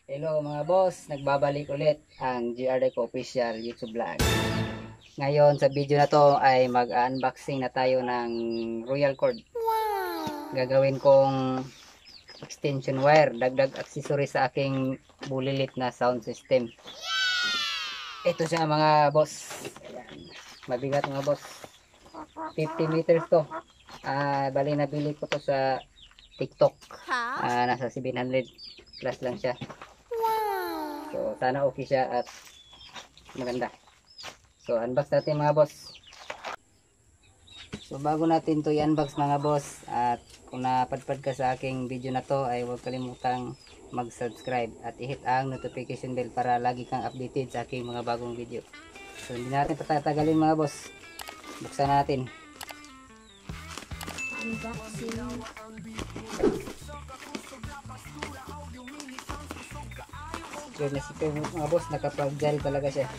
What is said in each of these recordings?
Hello mga boss, nagbabalik ulit ang GR Deco Official YouTube vlog. Ngayon sa video na to ay mag-unboxing na tayo ng Royal Cord. Gagawin kong extension wire, dagdag accessory sa aking bulilit na sound system. Ito siya mga boss. Ayan. Mabigat mga boss. 50 meters to. Bali nabili ko to sa TikTok. Nasa 700 plus lang siya. So sana okay siya at maganda. So unbox natin mga boss. So bago natin to i-unbox mga boss, at kung napadpad ka sa aking video na to ay huwag kalimutang mag-subscribe at i-hit ang notification bell para lagi kang updated sa aking mga bagong video. So hindi natin patatagalin mga boss. Buksan natin. Unboxing. Secure na secure mga boss, naka-fragile talaga siya.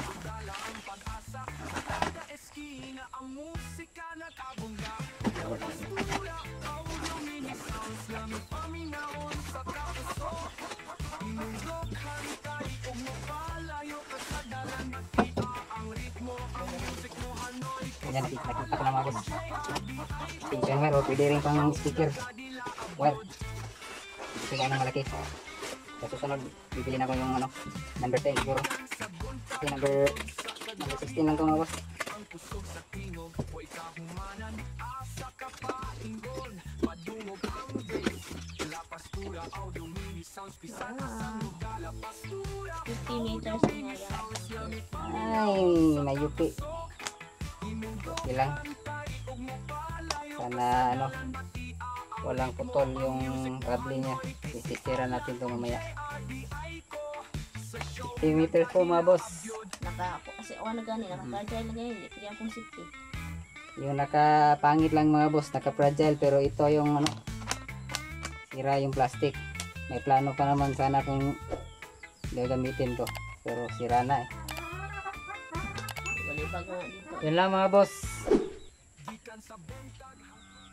Ayan, nakita ko na mga boss. Extension wire o pwede rin pang speaker wire. Ito ka ng malaki. Sa susunod, bibili na ko yung ano, number 10 siguro. Okay, number 16 lang ito mga boss. Ah, 50 meters na yan. Ay, mayupi. Okay lang. Sana ano, walang putol yung kable niya. Sisira natin ito mamaya. 50 meters po mga boss. Kasi ako na gani, naka-fragile na ganyan. Hindi kaya akong safety. Yung nakapangit lang mga boss, naka-fragile, pero ito yung ano, sira yung plastic. May plano pa naman sana kung gagamitin to, pero sira na eh. Walibag na dito. Yun lang mga boss.